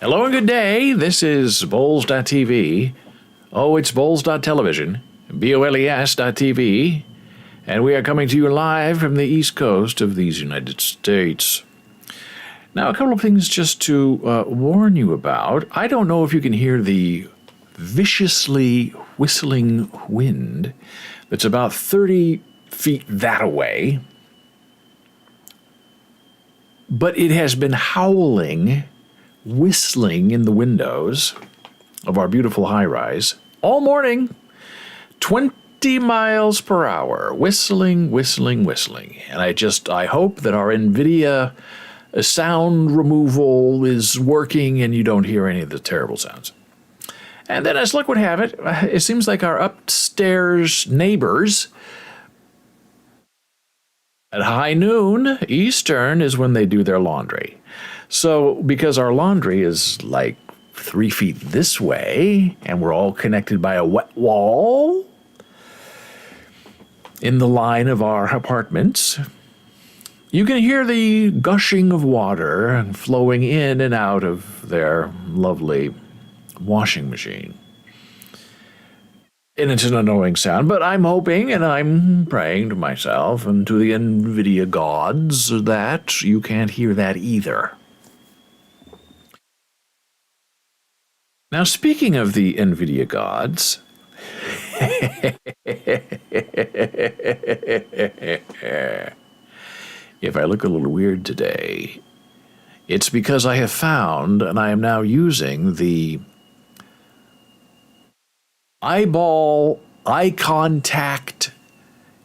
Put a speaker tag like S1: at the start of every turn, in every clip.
S1: Hello and good day. This is Bowls.tv. Oh, it's Bowls.television. BOLES.tv. And we are coming to you live from the East Coast of these United States. Now, a couple of things just to warn you about. I don't know if you can hear the viciously whistling wind that's about 30 feet that away. But it has been howling, whistling in the windows of our beautiful high-rise all morning, 20 miles per hour, whistling, whistling, whistling. And I hope that our NVIDIA sound removal is working and you don't hear any of the terrible sounds. And then as luck would have it, it seems like our upstairs neighbors at high noon Eastern is when they do their laundry. So because our laundry is like 3 feet this way and we're all connected by a wet wall in the line of our apartments, you can hear the gushing of water flowing in and out of their lovely washing machine. And it's an annoying sound, but I'm hoping and I'm praying to myself and to the NVIDIA gods that you can't hear that either. Now, speaking of the NVIDIA gods, if I look a little weird today, it's because I have found, and I am now using the eyeball, eye contact,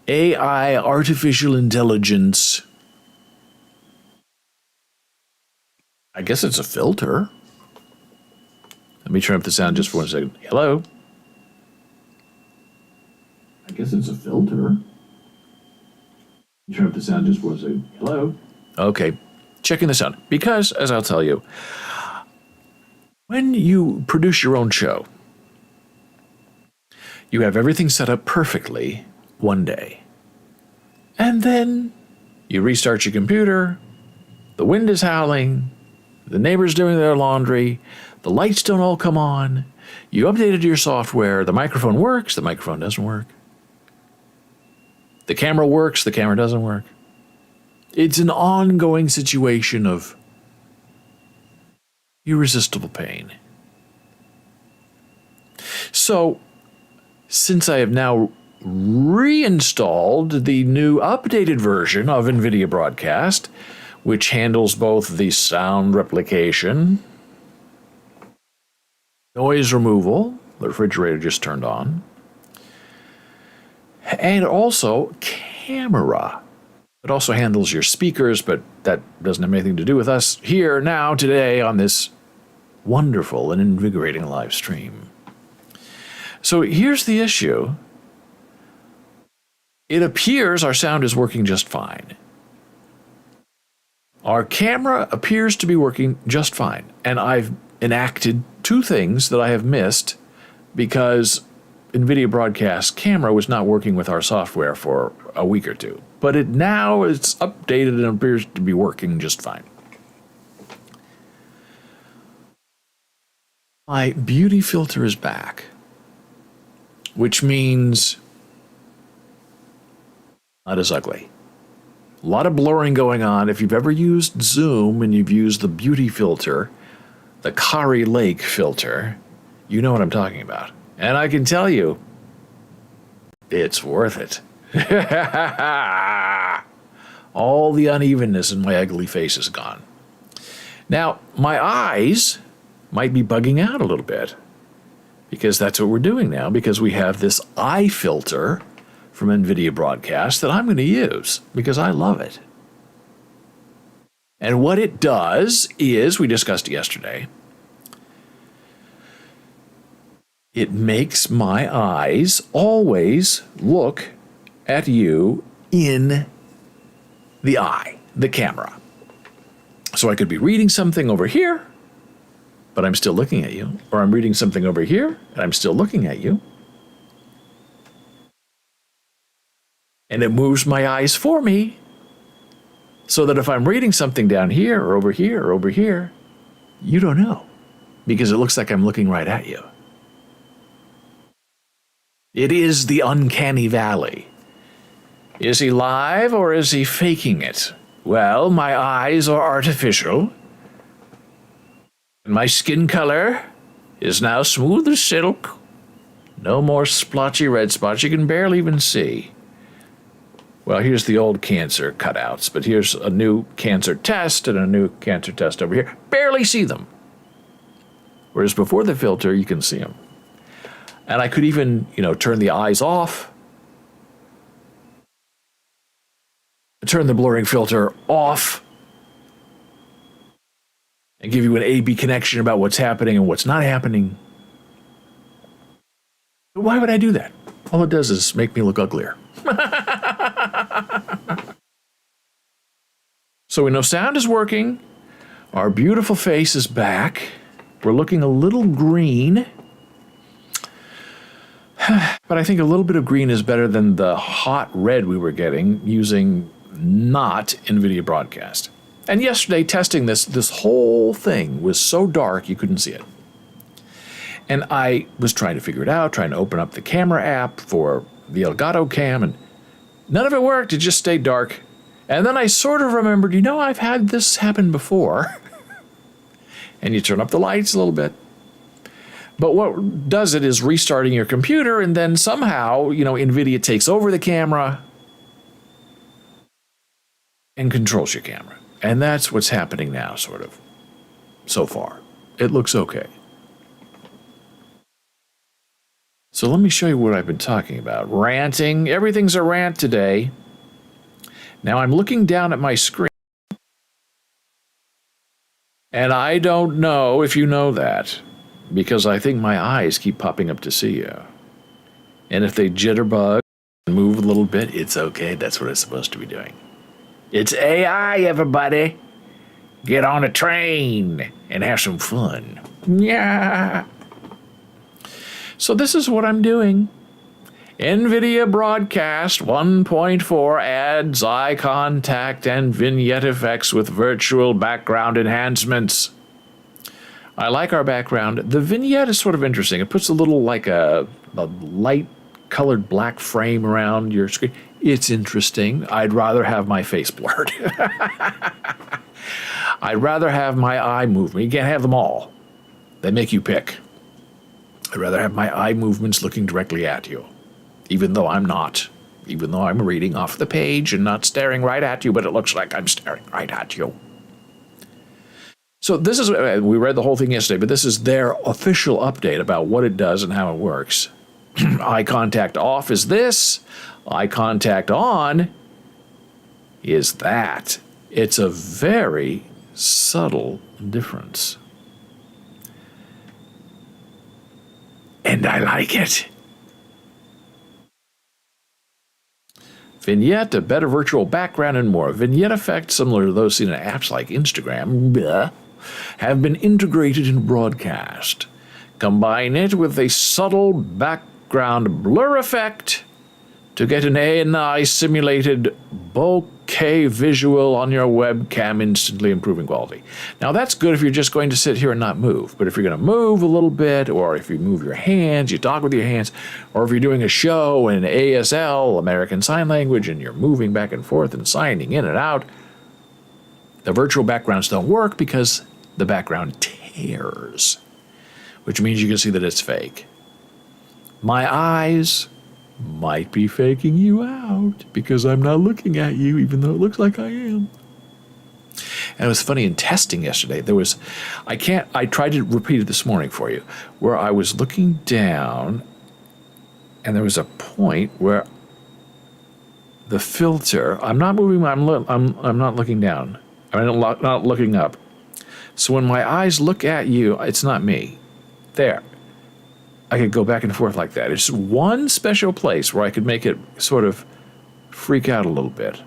S1: AI, artificial intelligence. I guess it's a filter. Let me turn up the sound just for 1 second. Hello? I guess it's a filter. Turn up the sound just for 1 second. Hello? Okay, checking the sound. Because, as I'll tell you, when you produce your own show, you have everything set up perfectly one day. And then you restart your computer, the wind is howling, the neighbor's doing their laundry, the lights don't all come on, you updated your software, the microphone works, the microphone doesn't work. The camera works, the camera doesn't work. It's an ongoing situation of irresistible pain. So, since I have now reinstalled the new updated version of NVIDIA Broadcast, which handles both the sound replication, noise removal, the refrigerator just turned on, and also camera. It also handles your speakers, but that doesn't have anything to do with us here now today on this wonderful and invigorating live stream. So here's the issue. It appears our sound is working just fine. Our camera appears to be working just fine. And I've enacted two things that I have missed because NVIDIA Broadcast camera was not working with our software for a week or two. But now it's updated and appears to be working just fine. My beauty filter is back, which means not as ugly. A lot of blurring going on. If you've ever used Zoom and you've used the beauty filter, the Kari Lake filter, you know what I'm talking about. And I can tell you, it's worth it. All the unevenness in my ugly face is gone. Now, my eyes might be bugging out a little bit because that's what we're doing now, because we have this eye filter from NVIDIA Broadcast that I'm going to use because I love it. And what it does is, we discussed it yesterday, it makes my eyes always look at you in the eye, the camera. So I could be reading something over here, but I'm still looking at you. Or I'm reading something over here, and I'm still looking at you. And it moves my eyes for me, so that if I'm reading something down here, or over here, or over here, you don't know. because it looks like I'm looking right at you. It is the uncanny valley. Is he live or is he faking it? Well, my eyes are artificial. And my skin color is now smooth as silk. No more splotchy red spots you can barely even see. Well, here's the old cancer cutouts, but here's a new cancer test and a new cancer test over here. Barely see them. Whereas before the filter, you can see them. And I could even, turn the eyes off. Turn the blurring filter off. And give you an A-B connection about what's happening and what's not happening. But why would I do that? All it does is make me look uglier. So we know sound is working. Our beautiful face is back. We're looking a little green. But I think a little bit of green is better than the hot red we were getting using not NVIDIA Broadcast. And yesterday, testing this whole thing was so dark you couldn't see it. And I was trying to figure it out, trying to open up the camera app for the Elgato Cam, and none of it worked. It just stayed dark. And then I sort of remembered, I've had this happen before. And you turn up the lights a little bit. But what does it is restarting your computer, and then somehow, NVIDIA takes over the camera and controls your camera. And that's what's happening now, sort of, so far. It looks okay. So let me show you what I've been talking about. Ranting. Everything's a rant today. Now I'm looking down at my screen. And I don't know if you know that, because I think my eyes keep popping up to see you. And if they jitterbug and move a little bit, it's okay. That's what it's supposed to be doing. It's AI, everybody. Get on a train and have some fun. Yeah. So this is what I'm doing. NVIDIA Broadcast 1.4 adds eye contact and vignette effects with virtual background enhancements. I like our background. The vignette is sort of interesting. It puts a little like a light-colored black frame around your screen. It's interesting. I'd rather have my face blurred. I'd rather have my eye movement. You can't have them all. They make you pick. I'd rather have my eye movements looking directly at you. Even though I'm not. Even though I'm reading off the page and not staring right at you, but it looks like I'm staring right at you. So this is, we read the whole thing yesterday, but this is their official update about what it does and how it works. Eye contact off is this. Eye contact on is that. It's a very subtle difference. And I like it. Vignette, a better virtual background, and more. Vignette effects, similar to those seen in apps like Instagram, have been integrated in Broadcast. Combine it with a subtle background blur effect to get an AI simulated bokeh visual on your webcam, instantly improving quality. Now that's good if you're just going to sit here and not move, but if you're going to move a little bit, or if you move your hands, you talk with your hands, or if you're doing a show in ASL, American Sign Language, and you're moving back and forth and signing in and out, the virtual backgrounds don't work because the background tears, which means you can see that it's fake. My eyes might be faking you out because I'm not looking at you, even though it looks like I am. And it was funny in testing yesterday. I tried to repeat it this morning for you, where I was looking down, and there was a point where the filter. I'm not moving. I'm not looking down. I'm not looking up. So when my eyes look at you, it's not me. There. I could go back and forth like that. It's one special place where I could make it sort of freak out a little bit.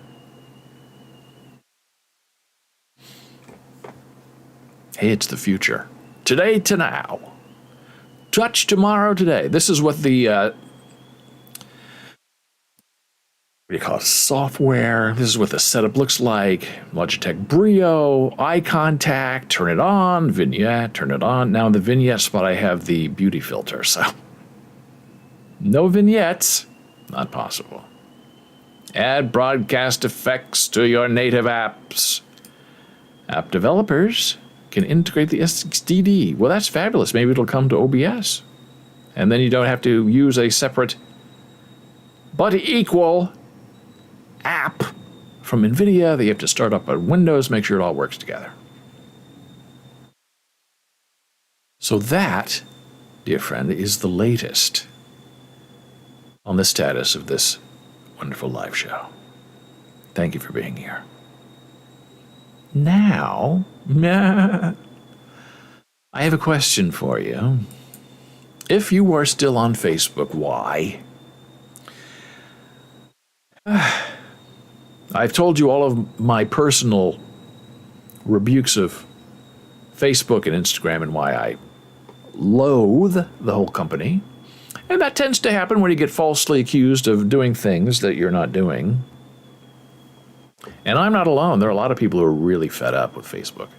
S1: Hey, it's the future. Today to now. Touch tomorrow today. This is what the what do you call it, software. This is what the setup looks like. Logitech Brio, eye contact, turn it on, vignette, turn it on. Now in the vignette spot, I have the beauty filter, so no vignettes, not possible. Add broadcast effects to your native apps. App developers can integrate the SXDD. Well, that's fabulous. Maybe it'll come to OBS. And then you don't have to use a separate but equal app from NVIDIA that you have to start up on Windows, make sure it all works together. So that, dear friend, is the latest on the status of this wonderful live show. Thank you for being here. Now, I have a question for you. If you are still on Facebook, why? I've told you all of my personal rebukes of Facebook and Instagram and why I loathe the whole company. And that tends to happen when you get falsely accused of doing things that you're not doing. And I'm not alone. There are a lot of people who are really fed up with Facebook.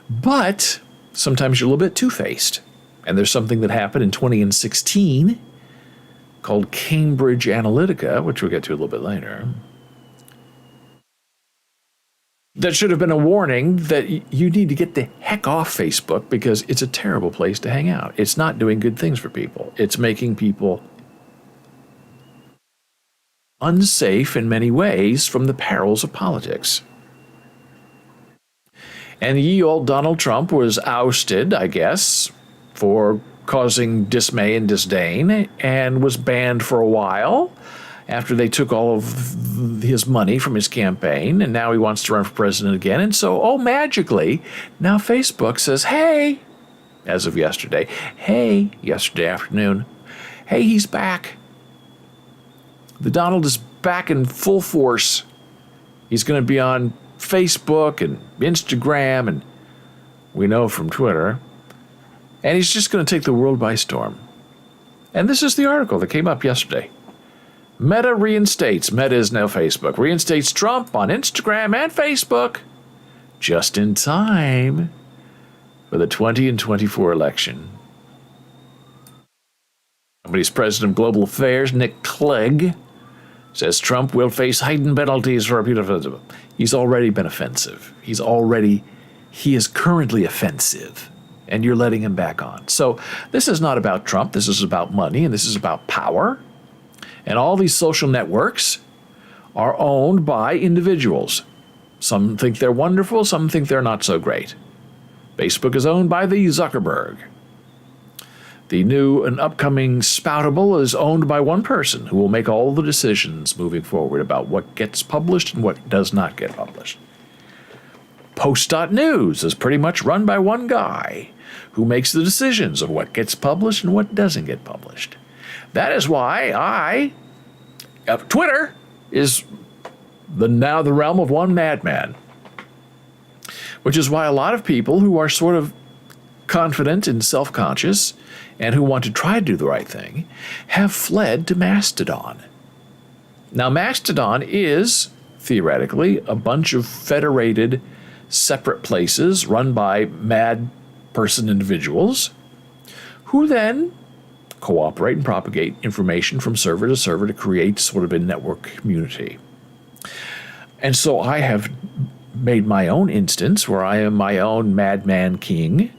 S1: But sometimes you're a little bit two-faced. And there's something that happened in 2016 called Cambridge Analytica, which we'll get to a little bit later. That should have been a warning that you need to get the heck off Facebook because it's a terrible place to hang out. It's not doing good things for people. It's making people unsafe in many ways from the perils of politics. And ye old Donald Trump was ousted, I guess, for causing dismay and disdain, and was banned for a while after they took all of his money from his campaign, and now he wants to run for president again. And so, magically, now Facebook says, hey, as of yesterday, yesterday afternoon, hey, he's back. The Donald is back in full force. He's going to be on Facebook and Instagram, and we know from Twitter. And he's just going to take the world by storm. And this is the article that came up yesterday. Meta reinstates, Meta is now Facebook, reinstates Trump on Instagram and Facebook just in time for the 2024 election. Company's president of global affairs, Nick Clegg, says Trump will face heightened penalties for abuse. He's already been offensive. He is currently offensive, and you're letting him back on. So this is not about Trump. This is about money, and this is about power. And all these social networks are owned by individuals. Some think they're wonderful, some think they're not so great. Facebook is owned by the Zuckerberg. The new and upcoming Spoutable is owned by one person who will make all the decisions moving forward about what gets published and what does not get published. Post.news is pretty much run by one guy who makes the decisions of what gets published and what doesn't get published. That is why Twitter is now the realm of one madman. Which is why a lot of people who are sort of confident and self-conscious and who want to try to do the right thing have fled to Mastodon. Now, Mastodon is, theoretically, a bunch of federated, separate places run by mad person individuals who then cooperate and propagate information from server to server to create sort of a network community. And so I have made my own instance where I am my own madman king,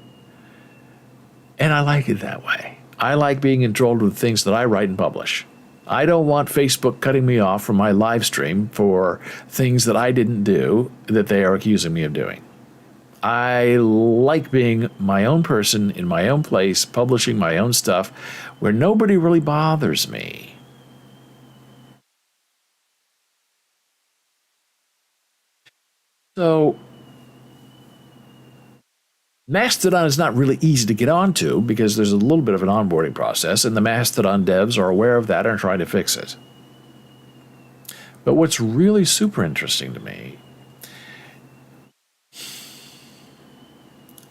S1: and I like it that way. I like being enthralled with things that I write and publish. I don't want Facebook cutting me off from my live stream for things that I didn't do that they are accusing me of doing. I like being my own person in my own place, publishing my own stuff where nobody really bothers me. So, Mastodon is not really easy to get onto because there's a little bit of an onboarding process, and the Mastodon devs are aware of that and are trying to fix it. But what's really super interesting to me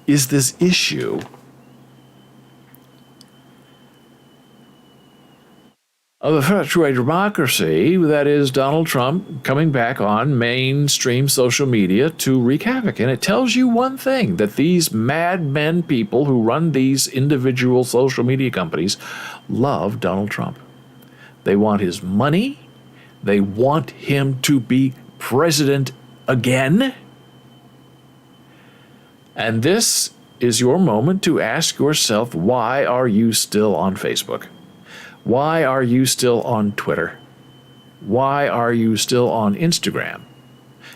S1: is this issue of the threat to a democracy that is Donald Trump coming back on mainstream social media to wreak havoc. And it tells you one thing, that these madmen people who run these individual social media companies love Donald Trump. They want his money. They want him to be president again. And this is your moment to ask yourself, why are you still on Facebook? Why are you still on Twitter? Why are you still on Instagram?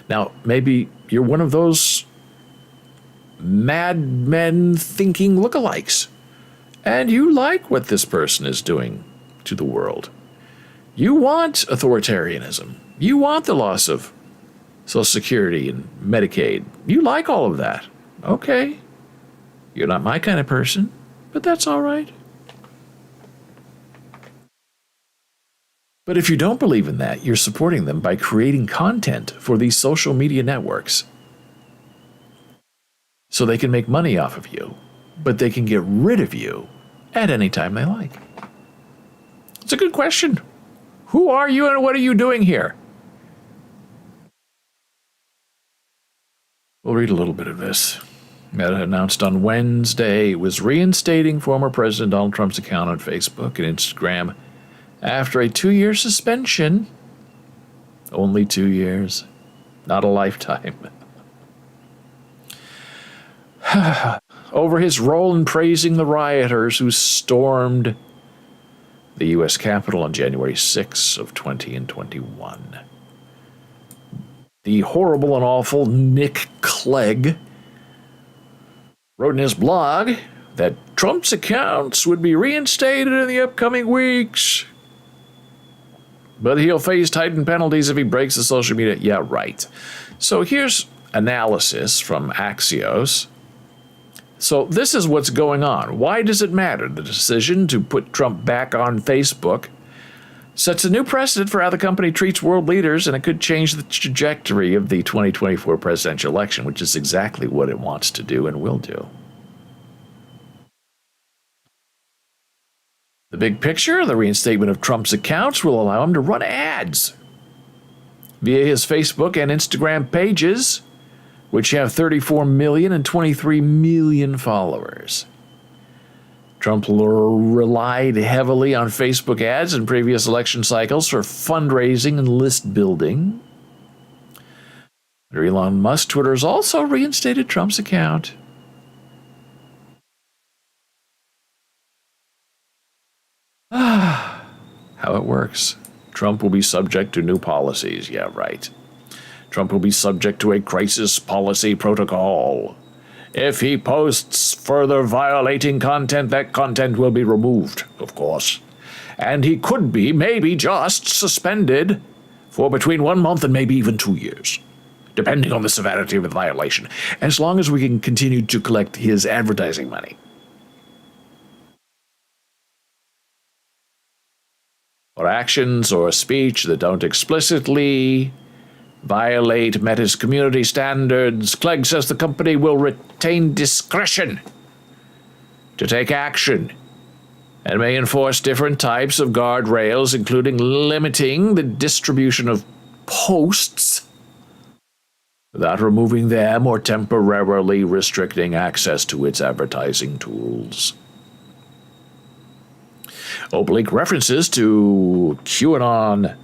S1: Now, maybe you're one of those madmen thinking lookalikes, and you like what this person is doing to the world. You want authoritarianism. You want the loss of Social Security and Medicaid. You like all of that. Okay. You're not my kind of person, but that's all right. But if you don't believe in that, you're supporting them by creating content for these social media networks so they can make money off of you, but they can get rid of you at any time they like. It's a good question. Who are you and what are you doing here? We'll read a little bit of this. Meta announced on Wednesday it was reinstating former President Donald Trump's account on Facebook and Instagram after a 2-year suspension. Only 2 years, not a lifetime. Over his role in praising the rioters who stormed the U.S. Capitol on January 6 of 2021. The horrible and awful Nick Clegg wrote in his blog that Trump's accounts would be reinstated in the upcoming weeks, but he'll face tightened penalties if he breaks the social media. Yeah, right. So here's analysis from Axios. So this is what's going on. Why does it matter? The decision to put Trump back on Facebook sets a new precedent for how the company treats world leaders, and it could change the trajectory of the 2024 presidential election, which is exactly what it wants to do and will do. The big picture, the reinstatement of Trump's accounts will allow him to run ads via his Facebook and Instagram pages, which have 34 million and 23 million followers. Trump relied heavily on Facebook ads in previous election cycles for fundraising and list building. Under Elon Musk, Twitter has also reinstated Trump's account. How it works. Trump will be subject to new policies. Yeah, right. Trump will be subject to a crisis policy protocol. If he posts further violating content, that content will be removed, of course. And he could be, maybe just, suspended for between 1 month and maybe even 2 years, depending on the severity of the violation, as long as we can continue to collect his advertising money. For actions or speech that don't explicitly violate Meta's community standards, Clegg says the company will retain discretion to take action and may enforce different types of guardrails, including limiting the distribution of posts without removing them or temporarily restricting access to its advertising tools. Oblique references to QAnon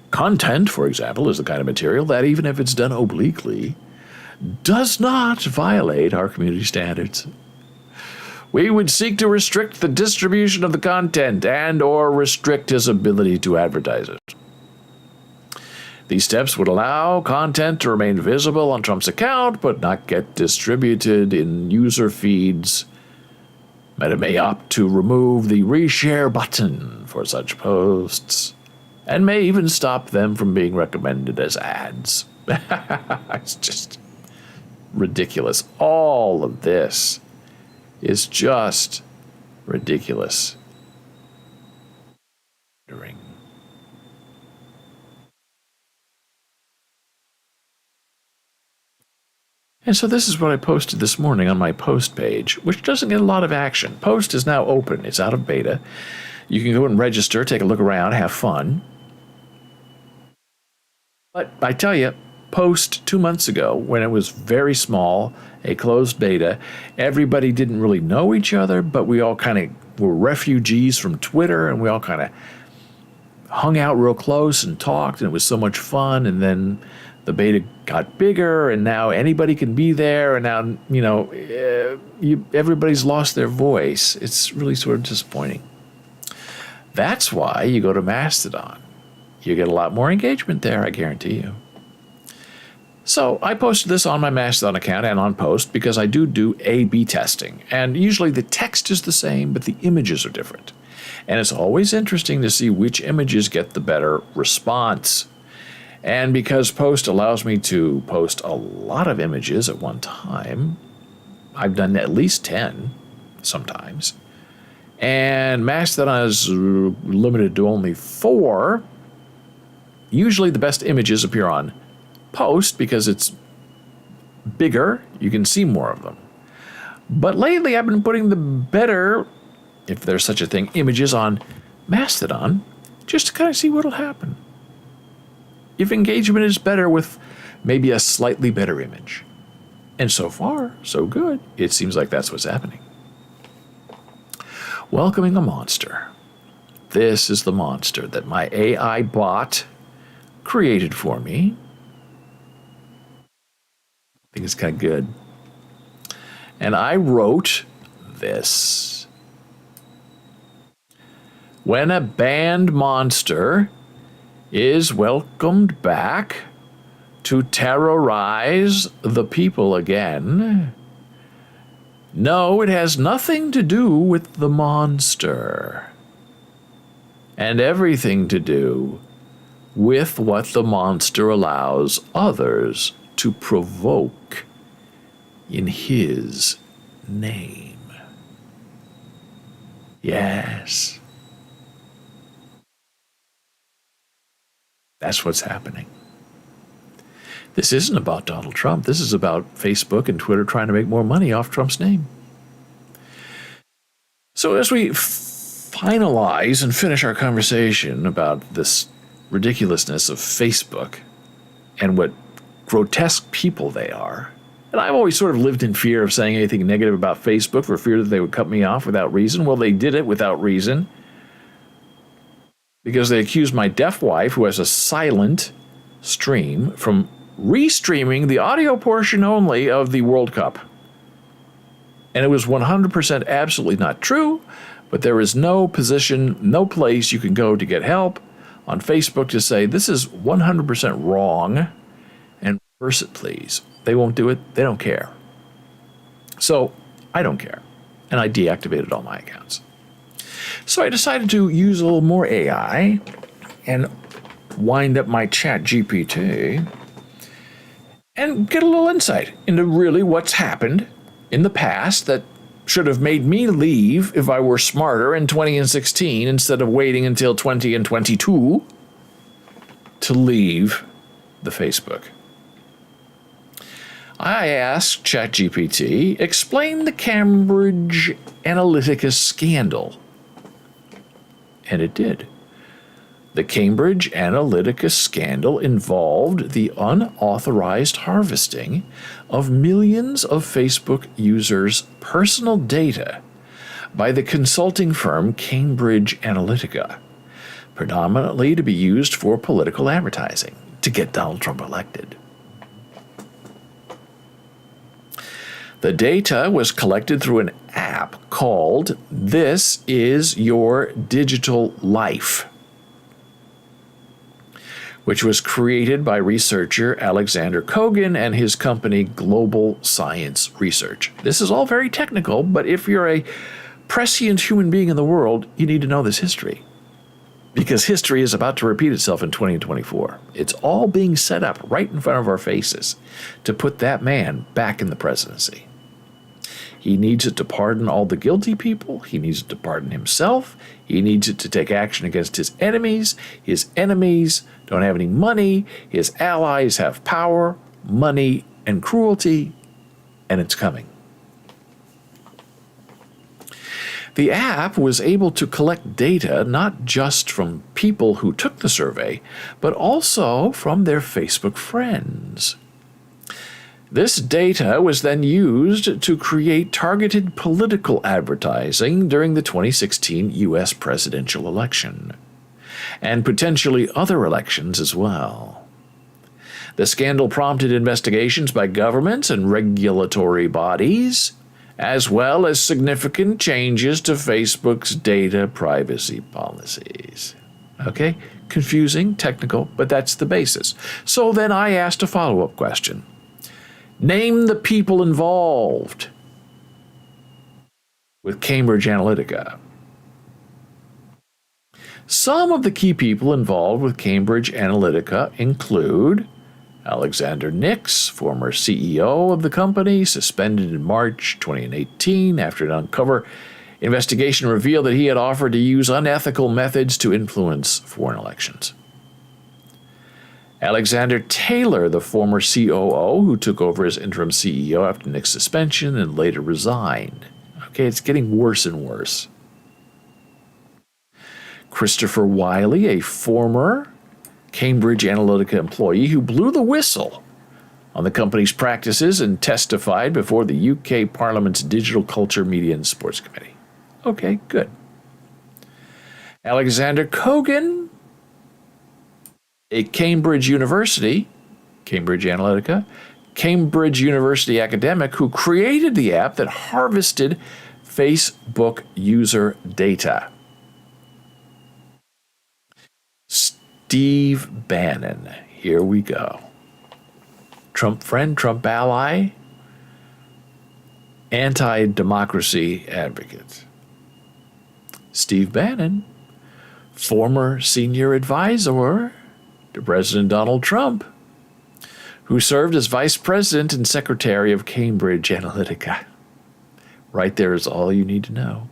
S1: content, for example, is the kind of material that, even if it's done obliquely, does not violate our community standards. We would seek to restrict the distribution of the content and or restrict his ability to advertise it. These steps would allow content to remain visible on Trump's account, but not get distributed in user feeds. Meta may opt to remove the reshare button for such posts, and may even stop them from being recommended as ads. It's just ridiculous. All of this is just ridiculous. And so this is what I posted this morning on my post page, which doesn't get a lot of action. Post is now open. It's out of beta. You can go and register, take a look around, have fun. But I tell you, Post 2 months ago, when it was very small, a closed beta, everybody didn't really know each other, but we all kind of were refugees from Twitter, and we all kind of hung out real close and talked, and it was so much fun. And then the beta got bigger, and now anybody can be there, and now, everybody's lost their voice. It's really sort of disappointing. That's why you go to Mastodon. You get a lot more engagement there, I guarantee you. So I posted this on my Mastodon account and on Post because I do A/B testing. And usually the text is the same, but the images are different. And it's always interesting to see which images get the better response. And because Post allows me to post a lot of images at one time, I've done at least 10 sometimes. And Mastodon is limited to only 4. Usually the best images appear on Post because it's bigger. You can see more of them. But lately I've been putting the better, if there's such a thing, images on Mastodon just to kind of see what'll happen. If engagement is better with maybe a slightly better image. And so far, so good. It seems like that's what's happening. Welcoming a monster. This is the monster that my AI bot created for me. I think it's kind of good. And I wrote this. When a banned monster is welcomed back to terrorize the people again, no, it has nothing to do with the monster, and everything to do with what the monster allows others to provoke in his name. Yes. That's what's happening. This isn't about Donald Trump. This is about Facebook and Twitter trying to make more money off Trump's name. So as we finalize and finish our conversation about this ridiculousness of Facebook and what grotesque people they are, and I've always sort of lived in fear of saying anything negative about Facebook for fear that they would cut me off without reason. Well, they did it without reason because they accused my deaf wife, who has a silent stream, from restreaming the audio portion only of the World Cup. And it was 100% absolutely not true, but there is no position, no place you can go to get help on Facebook to say, this is 100% wrong, and reverse it, please. They won't do it. They don't care. So I don't care. And I deactivated all my accounts. So I decided to use a little more AI and wind up my Chat GPT and get a little insight into really what's happened in the past that should have made me leave if I were smarter in 2016 instead of waiting until 20 and 22 to leave the Facebook. I asked ChatGPT, explain the Cambridge Analytica scandal. And it did. The Cambridge Analytica scandal involved the unauthorized harvesting of millions of Facebook users' personal data by the consulting firm Cambridge Analytica, predominantly to be used for political advertising to get Donald Trump elected. The data was collected through an app called This Is Your Digital Life, which was created by researcher Alexander Kogan and his company Global Science Research. This is all very technical, but if you're a prescient human being in the world, you need to know this history. Because history is about to repeat itself in 2024. It's all being set up right in front of our faces to put that man back in the presidency. He needs it to pardon all the guilty people. He needs it to pardon himself. He needs it to take action against his enemies. His enemies don't have any money. His allies have power, money, and cruelty, and it's coming. The app was able to collect data not just from people who took the survey, but also from their Facebook friends. This data was then used to create targeted political advertising during the 2016 U.S. presidential election, and potentially other elections as well. The scandal prompted investigations by governments and regulatory bodies, as well as significant changes to Facebook's data privacy policies. Okay? Confusing, technical, but that's the basis. So then I asked a follow-up question. Name the people involved with Cambridge Analytica. Some of the key people involved with Cambridge Analytica include Alexander Nix, former CEO of the company, suspended in March 2018 after an undercover investigation revealed that he had offered to use unethical methods to influence foreign elections. Alexander Taylor, the former COO who took over as interim CEO after Nix's suspension and later resigned. Okay, it's getting worse and worse. Christopher Wiley, a former Cambridge Analytica employee who blew the whistle on the company's practices and testified before the UK Parliament's Digital Culture, Media and Sports Committee. Okay, good. Alexander Kogan, a Cambridge University academic who created the app that harvested Facebook user data. Steve Bannon, here we go. Trump friend, Trump ally, anti-democracy advocate. Steve Bannon, former senior advisor to President Donald Trump, who served as vice president and secretary of Cambridge Analytica. Right there is all you need to know.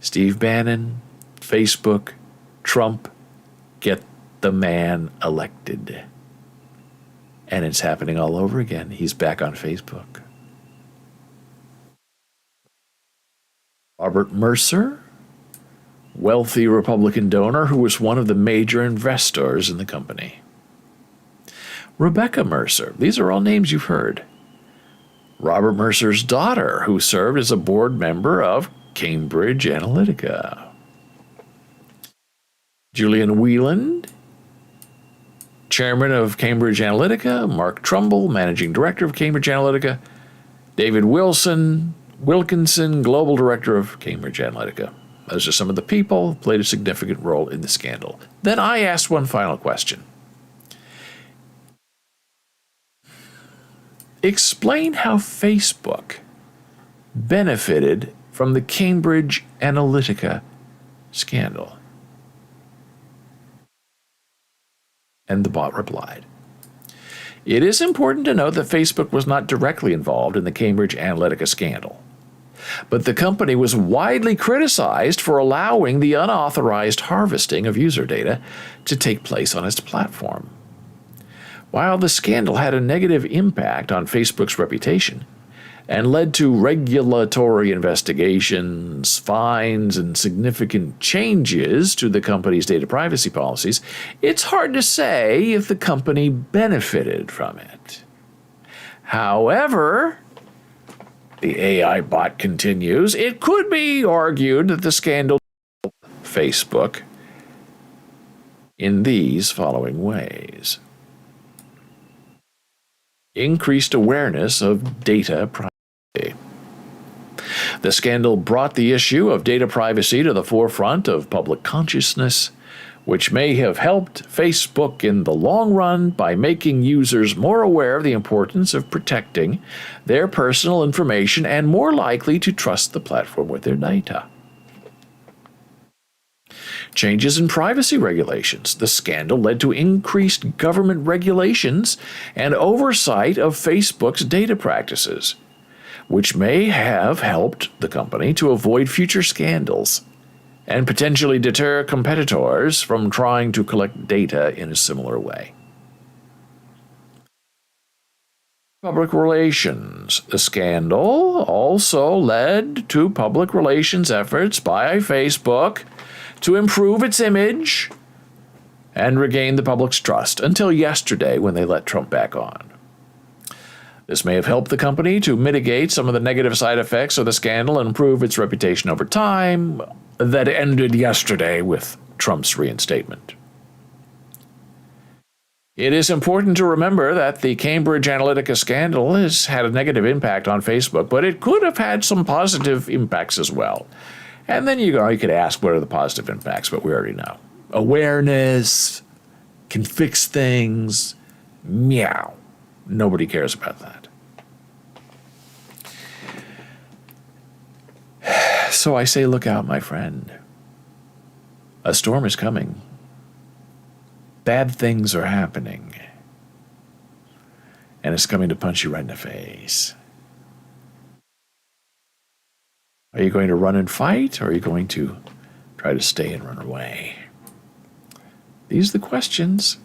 S1: Steve Bannon, Facebook, Trump, get the man elected. And it's happening all over again. He's back on Facebook. Robert Mercer, wealthy Republican donor who was one of the major investors in the company. Rebecca Mercer, these are all names you've heard. Robert Mercer's daughter, who served as a board member of Cambridge Analytica. Julian Wieland, chairman of Cambridge Analytica. Mark Trumbull, managing director of Cambridge Analytica. David Wilkinson, global director of Cambridge Analytica. Those are some of the people who played a significant role in the scandal. Then I asked one final question. Explain how Facebook benefited from the Cambridge Analytica scandal. And the bot replied, it is important to note that Facebook was not directly involved in the Cambridge Analytica scandal, but the company was widely criticized for allowing the unauthorized harvesting of user data to take place on its platform. While the scandal had a negative impact on Facebook's reputation and led to regulatory investigations, fines, and significant changes to the company's data privacy policies, it's hard to say if the company benefited from it. However, the AI bot continues, it could be argued that the scandal helped Facebook in these following ways. Increased awareness of data privacy. The scandal brought the issue of data privacy to the forefront of public consciousness, which may have helped Facebook in the long run by making users more aware of the importance of protecting their personal information and more likely to trust the platform with their data. Changes in privacy regulations. The scandal led to increased government regulations and oversight of Facebook's data practices, which may have helped the company to avoid future scandals and potentially deter competitors from trying to collect data in a similar way. Public relations. The scandal also led to public relations efforts by Facebook to improve its image and regain the public's trust until yesterday when they let Trump back on. This may have helped the company to mitigate some of the negative side effects of the scandal and improve its reputation over time that ended yesterday with Trump's reinstatement. It is important to remember that the Cambridge Analytica scandal has had a negative impact on Facebook, but it could have had some positive impacts as well. And then you could ask, what are the positive impacts? But we already know. Awareness, can fix things, meow. Nobody cares about that. So I say, look out, my friend. A storm is coming. Bad things are happening. And it's coming to punch you right in the face. Are you going to run and fight, or are you going to try to stay and run away? These are the questions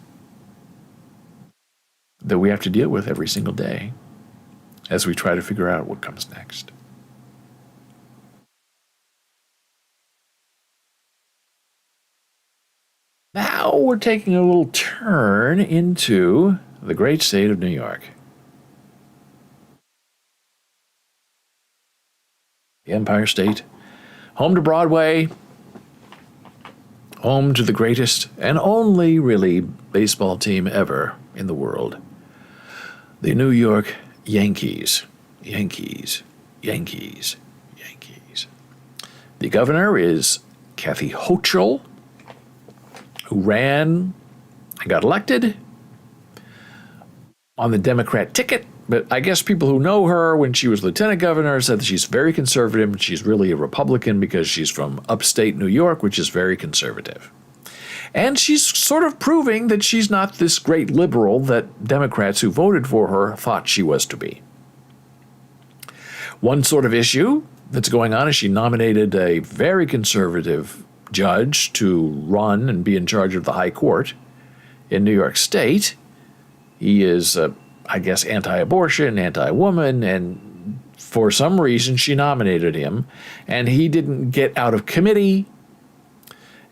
S1: that we have to deal with every single day as we try to figure out what comes next. Now we're taking a little turn into the great state of New York. The Empire State, home to Broadway, home to the greatest and only really baseball team ever in the world. The New York Yankees. Yankees, Yankees, Yankees. The governor is Kathy Hochul, who ran and got elected on the Democrat ticket. But I guess people who know her when she was lieutenant governor said that she's very conservative, and she's really a Republican because she's from upstate New York, which is very conservative. And she's sort of proving that she's not this great liberal that Democrats who voted for her thought she was to be. One sort of issue that's going on is she nominated a very conservative judge to run and be in charge of the high court in New York State. He is, I guess, anti-abortion, anti-woman, and for some reason she nominated him, and he didn't get out of committee.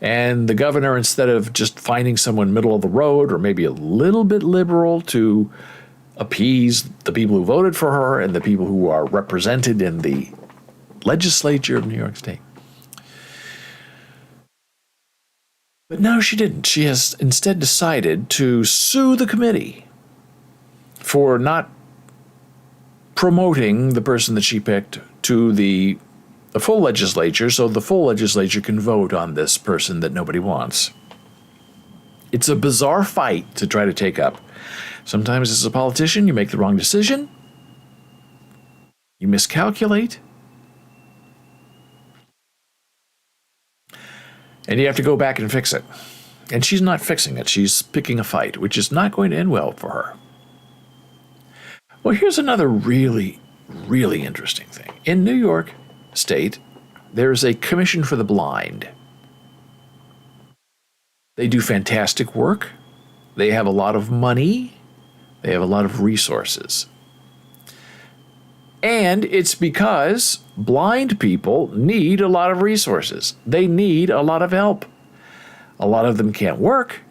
S1: And the governor, instead of just finding someone middle of the road or maybe a little bit liberal to appease the people who voted for her and the people who are represented in the legislature of New York State. But no, she didn't. She has instead decided to sue the committee for not promoting the person that she picked to the full legislature, so the full legislature can vote on this person that nobody wants. It's a bizarre fight to try to take up. Sometimes as a politician, you make the wrong decision. You miscalculate. And you have to go back and fix it. And she's not fixing it. She's picking a fight, which is not going to end well for her. Well, here's another really, really interesting thing. In New York State, there's a Commission for the Blind. They do fantastic work. They have a lot of money. They have a lot of resources. And it's because blind people need a lot of resources. They need a lot of help. A lot of them can't work.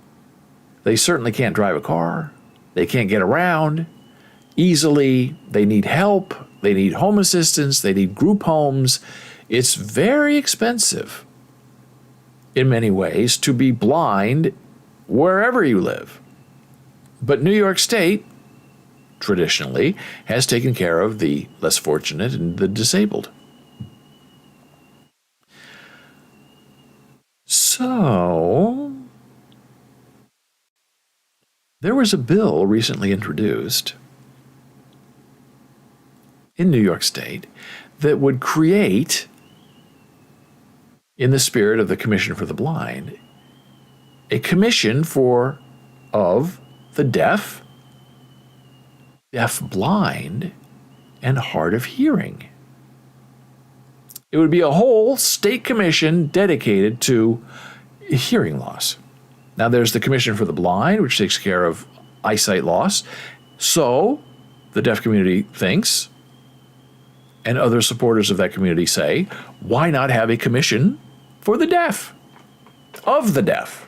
S1: They certainly can't drive a car. They can't get around easily. They need help. They need home assistance. They need group homes. It's very expensive in many ways to be blind wherever you live. But New York State traditionally has taken care of the less fortunate and the disabled. So, there was a bill recently introduced in New York State that would create, in the spirit of the Commission for the Blind, a commission of the deaf, blind, and hard of hearing. It would be a whole state commission dedicated to hearing loss. Now there's the Commission for the Blind, which takes care of eyesight loss. So the deaf community thinks, and other supporters of that community say, why not have a commission for the deaf, of the deaf?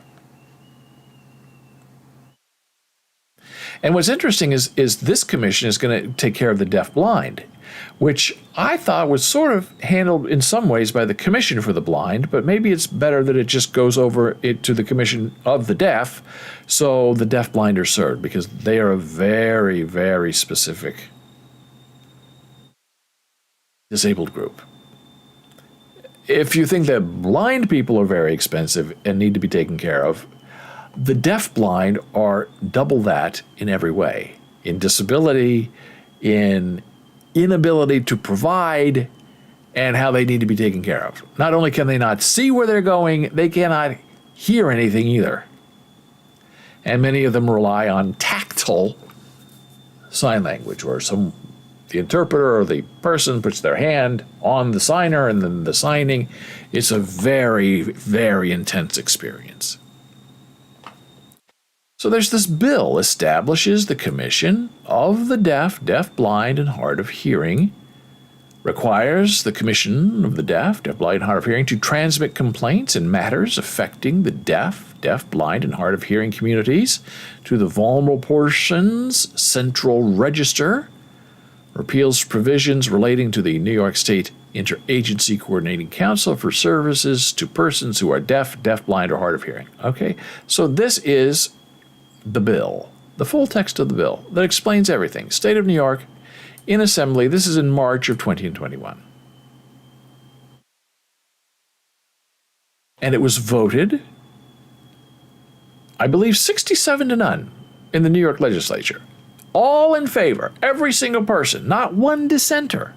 S1: And what's interesting is this commission is going to take care of the deaf-blind, which I thought was sort of handled in some ways by the Commission for the Blind, but maybe it's better that it just goes over it to the Commission of the Deaf, so the deaf-blind are served, because they are a very, very specific disabled group. If you think that blind people are very expensive and need to be taken care of, the deaf-blind are double that in every way. In disability, in inability to provide, and how they need to be taken care of. Not only can they not see where they're going, they cannot hear anything either. And many of them rely on tactile sign language, where the interpreter or the person puts their hand on the signer and then the signing. It's a very, very intense experience. So there's this bill establishes the Commission of the Deaf, Deaf-Blind, and Hard of Hearing, requires the Commission of the Deaf, Deaf-Blind, and Hard of Hearing to transmit complaints in matters affecting the deaf, deaf-blind, and hard of hearing communities to the Vulnerable Portions Central Register, repeals provisions relating to the New York State Interagency Coordinating Council for services to persons who are deaf, deaf-blind, or hard of hearing. Okay, so this is the bill, the full text of the bill that explains everything. State of New York, in Assembly. This is in March of 2021. And it was voted, I believe, 67-0 in the New York legislature. All in favor, every single person, not one dissenter.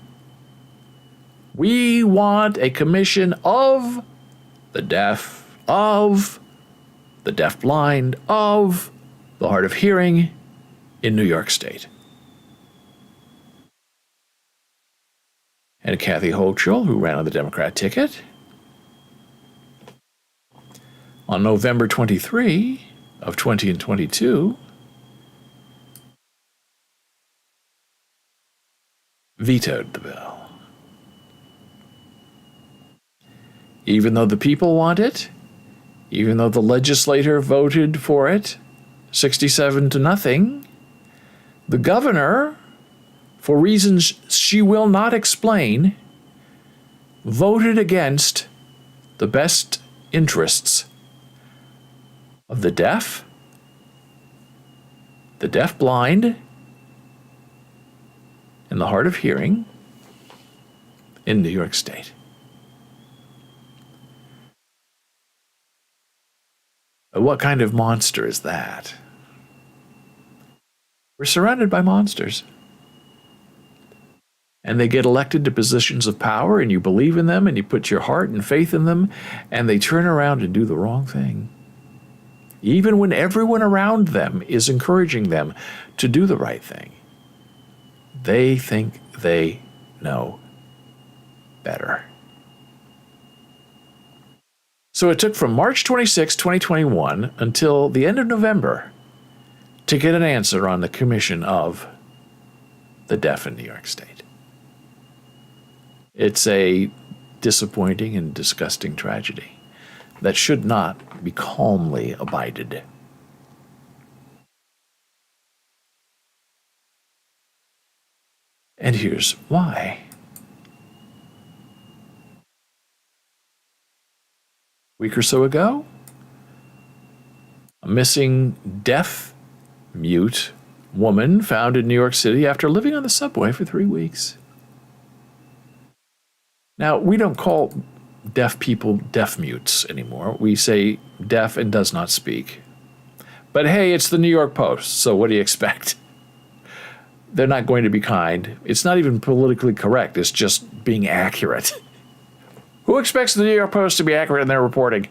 S1: We want a commission of the deaf, of the deaf-blind, of the hard of hearing in New York State. And Kathy Hochul, who ran on the Democrat ticket, on November 23 of 2022, vetoed the bill. Even though the people want it, even though the legislature voted for it, 67-0, the governor, for reasons she will not explain, voted against the best interests of the deaf, the deaf-blind, and the hard of hearing in New York State. What kind of monster is that? We're surrounded by monsters. And they get elected to positions of power, and you believe in them, and you put your heart and faith in them, and they turn around and do the wrong thing. Even when everyone around them is encouraging them to do the right thing, they think they know better. So it took from March 26, 2021 until the end of November to get an answer on the Commission of the Deaf in New York State. It's a disappointing and disgusting tragedy that should not be calmly abided. And here's why. A week or so ago, a missing deaf mute woman found in New York City after living on the subway for 3 weeks. Now, we don't call deaf people deaf mutes anymore. We say deaf and does not speak. But hey, it's the New York Post, so what do you expect? They're not going to be kind. It's not even politically correct. It's just being accurate. Who expects the New York Post to be accurate in their reporting?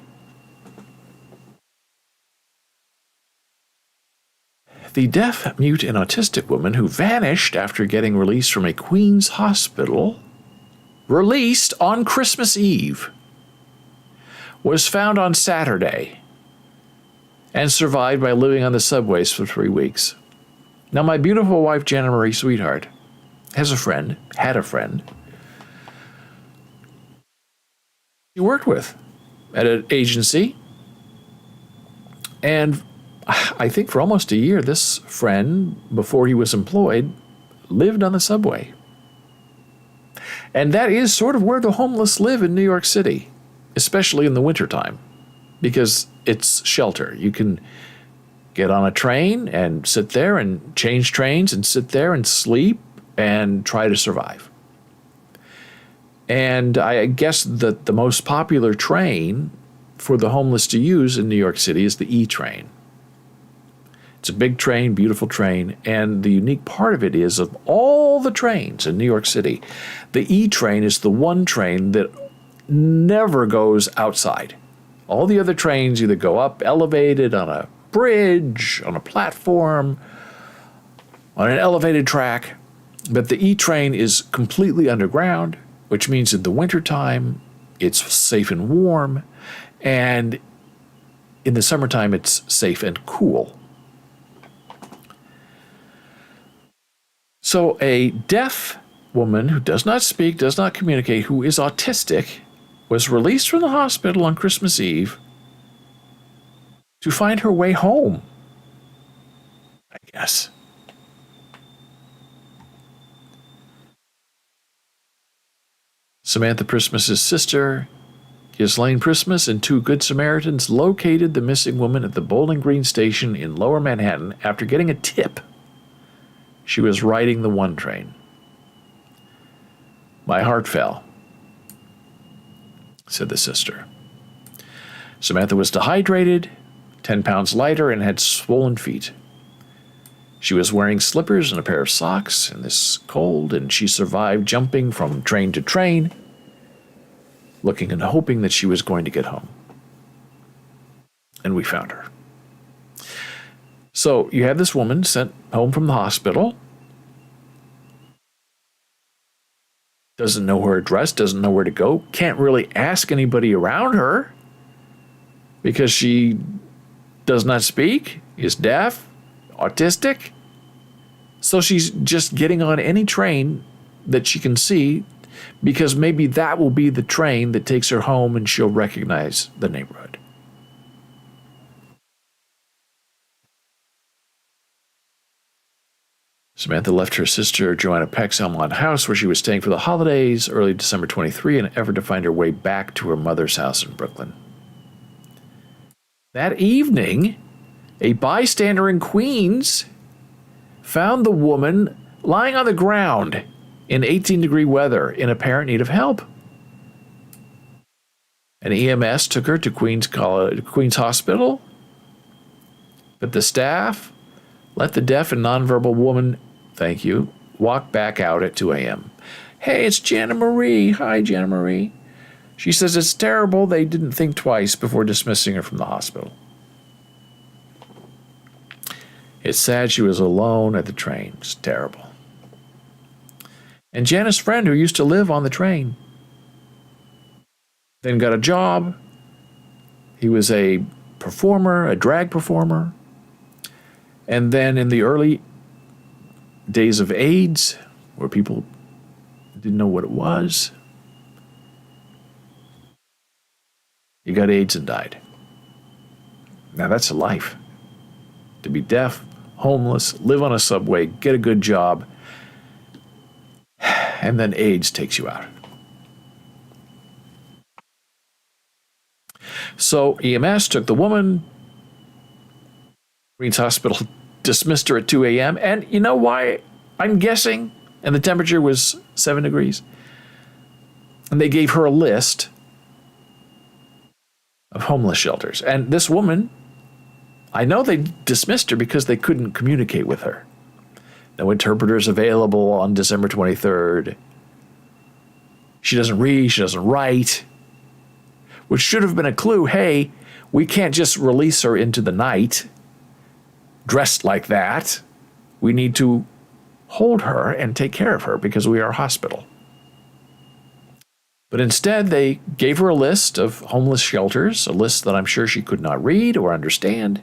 S1: The deaf, mute, and autistic woman who vanished after getting released from a Queens hospital, released on Christmas Eve, was found on Saturday and survived by living on the subways for 3 weeks. Now, my beautiful wife, Jana Marie Sweetheart, had a friend she worked with at an agency. And I think for almost a year, this friend, before he was employed, lived on the subway. And that is sort of where the homeless live in New York City, especially in the wintertime, because it's shelter. You can get on a train and sit there and change trains and sit there and sleep and try to survive. And I guess that the most popular train for the homeless to use in New York City is the E train. It's a big train, beautiful train, and the unique part of it is of all the trains in New York City, the E train is the one train that never goes outside. All the other trains either go up elevated on a bridge, on a platform, on an elevated track, but the E train is completely underground, which means in the wintertime it's safe and warm, and in the summertime it's safe and cool. So a deaf woman who does not speak, does not communicate, who is autistic, was released from the hospital on Christmas Eve to find her way home, I guess. Samantha Prismus's sister, Ghislaine Prismus, and two Good Samaritans located the missing woman at the Bowling Green station in Lower Manhattan after getting a tip. She was riding the 1 train. My heart fell, said the sister. Samantha was dehydrated, 10 pounds lighter, and had swollen feet. She was wearing slippers and a pair of socks in this cold, and she survived jumping from train to train, looking and hoping that she was going to get home. And we found her. So you have this woman sent home from the hospital, doesn't know her address, doesn't know where to go, can't really ask anybody around her because she does not speak, is deaf, autistic. So she's just getting on any train that she can see because maybe that will be the train that takes her home and she'll recognize the neighborhood. Samantha left her sister Joanna Peck's Elmont house where she was staying for the holidays early December 23 in an effort to find her way back to her mother's house in Brooklyn. That evening, a bystander in Queens found the woman lying on the ground in 18-degree weather in apparent need of help. An EMS took her to Queens Hospital, but the staff let the deaf and nonverbal woman, thank you, walk back out at 2 a.m. Hey, it's Jana Marie. Hi, Jana Marie. She says it's terrible. They didn't think twice before dismissing her from the hospital. It's sad she was alone at the train. It's terrible. And Jana's friend who used to live on the train then got a job. He was a performer, a drag performer. And then in the early days of AIDS, where people didn't know what it was, he got AIDS and died. Now that's a life. To be deaf, homeless, live on a subway, get a good job, and then AIDS takes you out. So EMS took the woman. Queens Hospital dismissed her at 2 a.m. And you know why? I'm guessing. And the temperature was 7 degrees. And they gave her a list of homeless shelters. And this woman, I know they dismissed her because they couldn't communicate with her. No interpreters available on December 23rd. She doesn't read, she doesn't write. Which should have been a clue. Hey, we can't just release her into the night dressed like that. We need to hold her and take care of her because we are a hospital. But instead, they gave her a list of homeless shelters, a list that I'm sure she could not read or understand,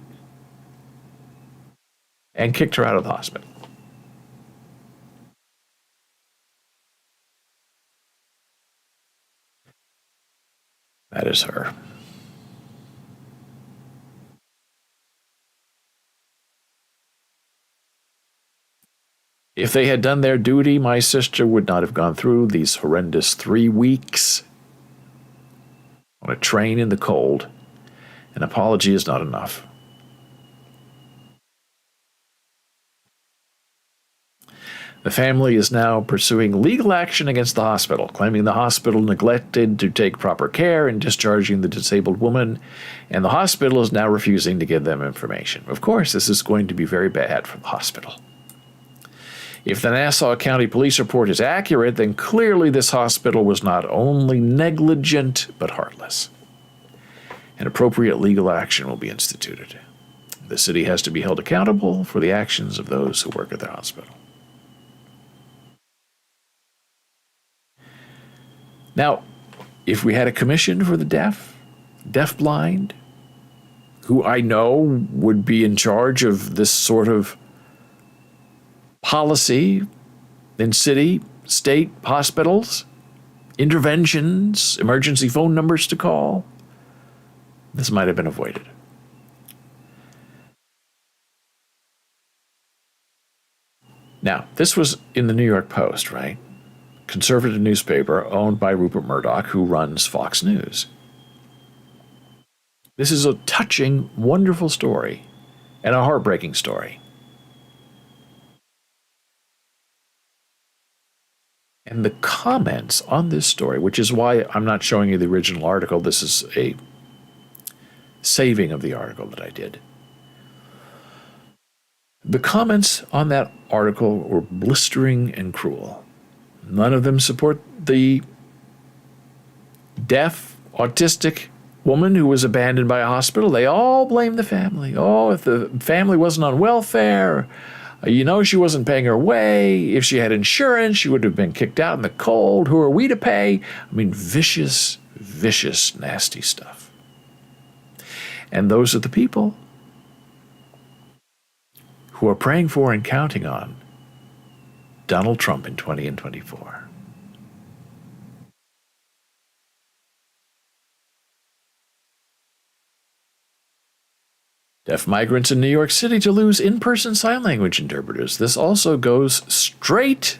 S1: and kicked her out of the hospital. That is her. If they had done their duty, my sister would not have gone through these horrendous 3 weeks on a train in the cold. An apology is not enough. The family is now pursuing legal action against the hospital, claiming the hospital neglected to take proper care in discharging the disabled woman, and the hospital is now refusing to give them information. Of course, this is going to be very bad for the hospital. If the Nassau County Police report is accurate, then clearly this hospital was not only negligent, but heartless. And appropriate legal action will be instituted. The city has to be held accountable for the actions of those who work at the hospital. Now, if we had a commission for the deafblind, who I know would be in charge of this sort of policy in city, state, hospitals, interventions, emergency phone numbers to call, this might have been avoided. Now, this was in the New York Post, right? Conservative newspaper owned by Rupert Murdoch, who runs Fox News. This is a touching, wonderful story and a heartbreaking story. And the comments on this story, which is why I'm not showing you the original article, this is a saving of the article that I did. The comments on that article were blistering and cruel. None of them support the deaf, autistic woman who was abandoned by a hospital. They all blame the family. Oh, if the family wasn't on welfare, she wasn't paying her way. If she had insurance, she would have been kicked out in the cold. Who are we to pay? I mean, vicious, vicious, nasty stuff. And those are the people who are praying for and counting on Donald Trump in 2024. Deaf migrants in New York City to lose in-person sign language interpreters. This also goes straight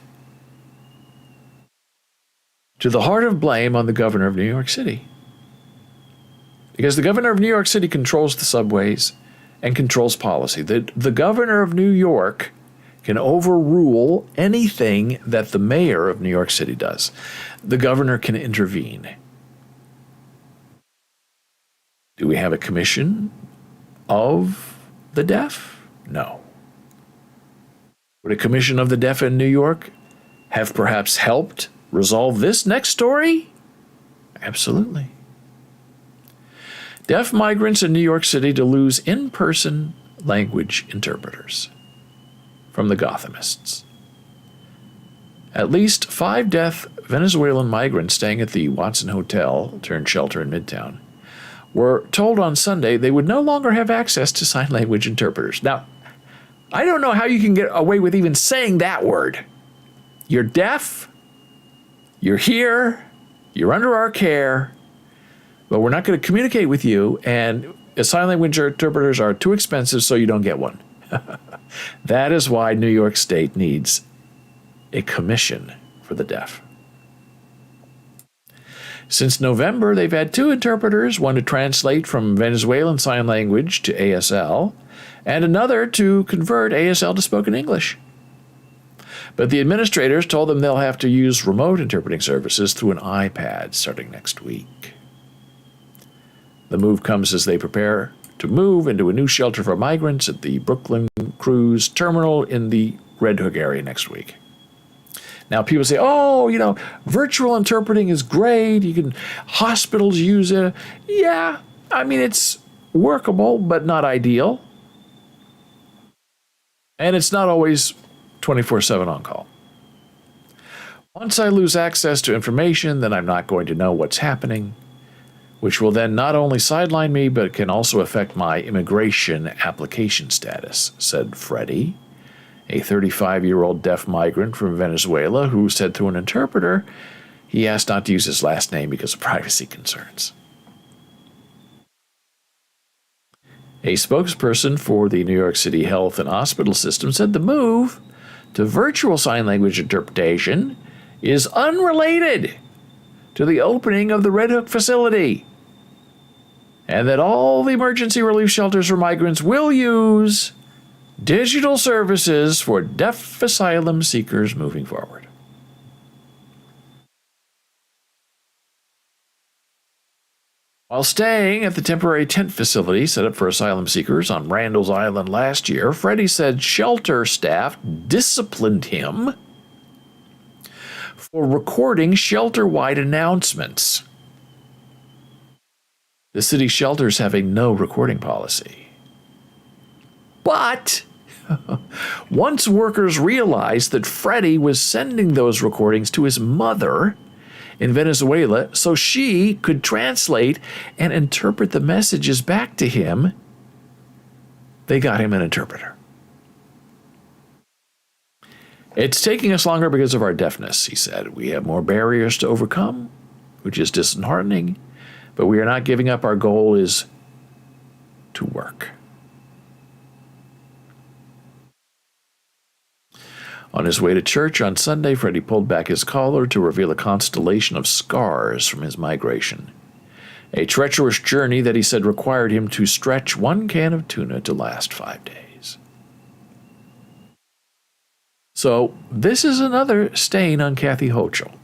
S1: to the heart of blame on the governor of New York City. Because the governor of New York City controls the subways and controls policy. The governor of New York can overrule anything that the mayor of New York City does. The governor can intervene. Do we have a commission of the deaf? No. Would a commission of the deaf in New York have perhaps helped resolve this next story? Absolutely. Deaf migrants in New York City to lose in-person language interpreters from the Gothamists. At least 5 deaf Venezuelan migrants staying at the Watson Hotel turned shelter in Midtown were told on Sunday they would no longer have access to sign language interpreters. Now, I don't know how you can get away with even saying that word. You're deaf, you're here, you're under our care, but we're not going to communicate with you, and sign language interpreters are too expensive, so you don't get one. That is why New York State needs a commission for the deaf. Since November, they've had 2 interpreters, one to translate from Venezuelan Sign Language to ASL, and another to convert ASL to spoken English. But the administrators told them they'll have to use remote interpreting services through an iPad starting next week. The move comes as they prepare to move into a new shelter for migrants at the Brooklyn Cruise Terminal in the Red Hook area next week. Now, people say, virtual interpreting is great. Hospitals use it. Yeah, I mean, it's workable, but not ideal. And it's not always 24/7 on call. Once I lose access to information, then I'm not going to know what's happening, which will then not only sideline me, but can also affect my immigration application status, said Freddie, a 35-year-old deaf migrant from Venezuela who said through an interpreter he asked not to use his last name because of privacy concerns. A spokesperson for the New York City Health and Hospital System said the move to virtual sign language interpretation is unrelated to the opening of the Red Hook facility, and that all the emergency relief shelters for migrants will use digital services for deaf asylum seekers moving forward. While staying at the temporary tent facility set up for asylum seekers on Randall's Island last year, Freddie said shelter staff disciplined him for recording shelter-wide announcements. The city shelters have a no recording policy. But once workers realized that Freddie was sending those recordings to his mother in Venezuela so she could translate and interpret the messages back to him, they got him an interpreter. It's taking us longer because of our deafness, he said. We have more barriers to overcome, which is disheartening, but we are not giving up. Our goal is to work. On his way to church on Sunday, Freddie pulled back his collar to reveal a constellation of scars from his migration. A treacherous journey that he said required him to stretch one can of tuna to last 5 days. So this is another stain on Kathy Hochul.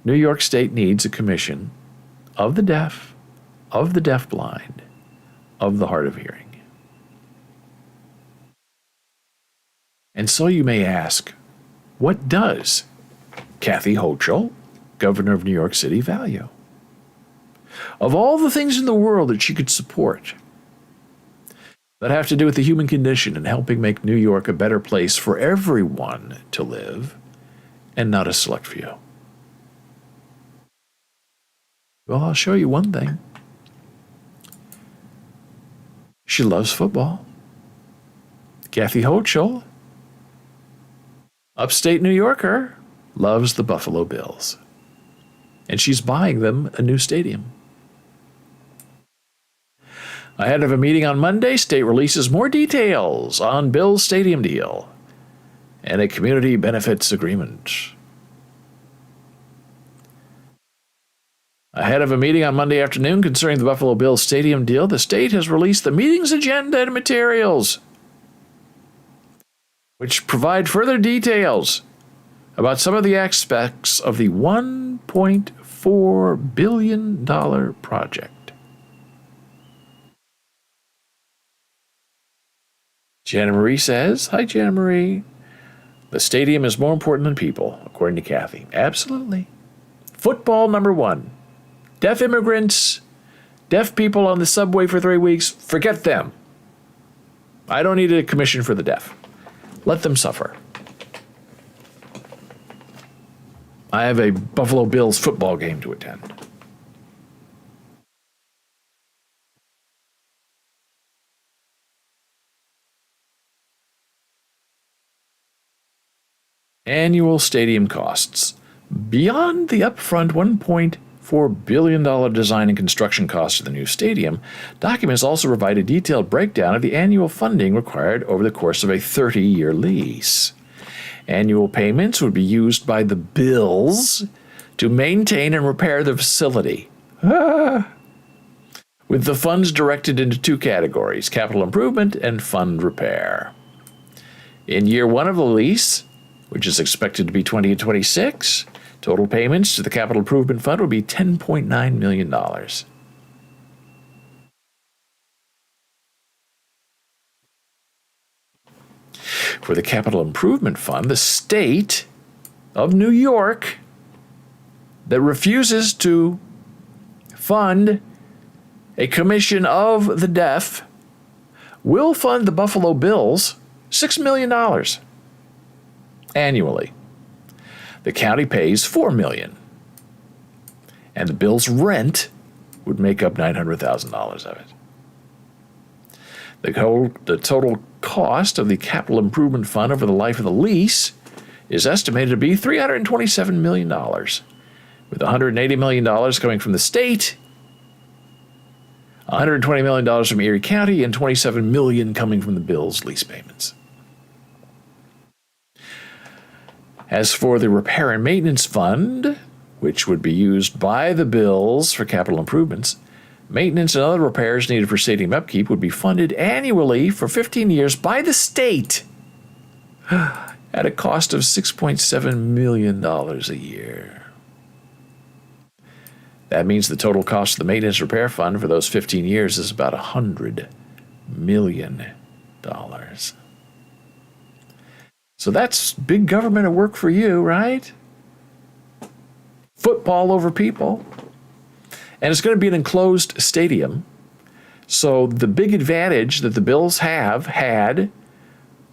S1: New York State needs a commission of the deaf, of the deafblind, of the hard of hearing. And so you may ask, what does Kathy Hochul, governor of New York City, value? Of all the things in the world that she could support that have to do with the human condition and helping make New York a better place for everyone to live and not a select few. Well, I'll show you one thing. She loves football. Kathy Hochul, upstate New Yorker, loves the Buffalo Bills. And she's buying them a new stadium. Ahead of a meeting on Monday, state releases more details on Bills stadium deal and a community benefits agreement. Ahead of a meeting on Monday afternoon concerning the Buffalo Bills stadium deal, the state has released the meeting's agenda and materials, which provide further details about some of the aspects of the $1.4 billion project. Jana Marie says, hi, Jana Marie. The stadium is more important than people, according to Kathy. Absolutely. Football, number one. Deaf immigrants, deaf people on the subway for 3 weeks, forget them. I don't need a commission for the deaf. Let them suffer. I have a Buffalo Bills football game to attend. Annual stadium costs. Beyond the upfront $1.4 billion design and construction costs of the new stadium, documents also provide a detailed breakdown of the annual funding required over the course of a 30-year lease. Annual payments would be used by the Bills to maintain and repair the facility, with the funds directed into two categories, capital improvement and fund repair. In year one of the lease, which is expected to be 2026, total payments to the Capital Improvement Fund will be $10.9 million. For the Capital Improvement Fund, the state of New York that refuses to fund a commission of the deaf will fund the Buffalo Bills $6 million annually. The county pays $4 million, and the Bills' rent would make up $900,000 of it. The total cost of the Capital Improvement Fund over the life of the lease is estimated to be $327 million, with $180 million coming from the state, $120 million from Erie County, and $27 million coming from the Bills' lease payments. As for the repair and maintenance fund, which would be used by the Bills for capital improvements, maintenance and other repairs needed for stadium upkeep would be funded annually for 15 years by the state at a cost of $6.7 million a year. That means the total cost of the maintenance repair fund for those 15 years is about $100 million. So that's big government at work for you, right? Football over people. And it's going to be an enclosed stadium. So the big advantage that the Bills have had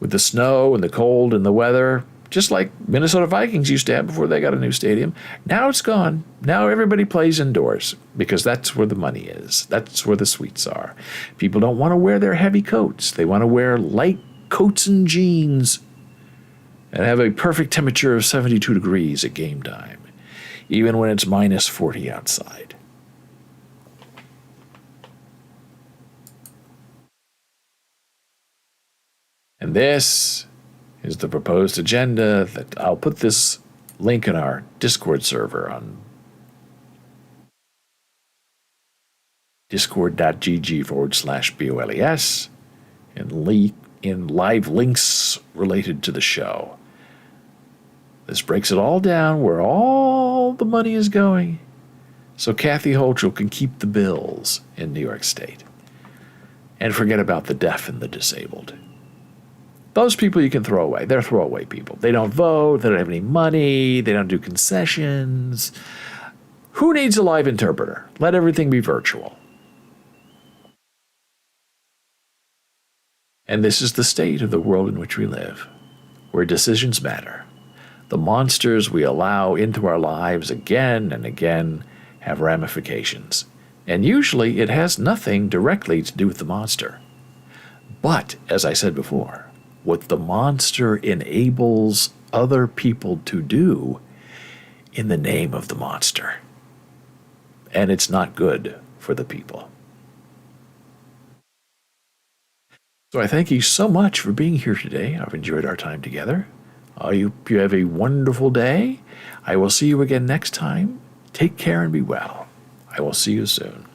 S1: with the snow and the cold and the weather, just like Minnesota Vikings used to have before they got a new stadium, now it's gone. Now everybody plays indoors because that's where the money is. That's where the sweets are. People don't want to wear their heavy coats. They want to wear light coats and jeans and have a perfect temperature of 72 degrees at game time, even when it's minus 40 outside. And this is the proposed agenda that I'll put this link in our Discord server on discord.gg/BOLES in live links related to the show. This breaks it all down where all the money is going so Kathy Hochul can keep the Bills in New York State and forget about the deaf and the disabled. Those people you can throw away. They're throwaway people. They don't vote. They don't have any money. They don't do concessions. Who needs a live interpreter? Let everything be virtual. And this is the state of the world in which we live, where decisions matter. The monsters we allow into our lives again and again have ramifications. And usually it has nothing directly to do with the monster. But, as I said before, what the monster enables other people to do in the name of the monster. And it's not good for the people. So I thank you so much for being here today. I've enjoyed our time together. I hope you have a wonderful day. I will see you again next time. Take care and be well. I will see you soon.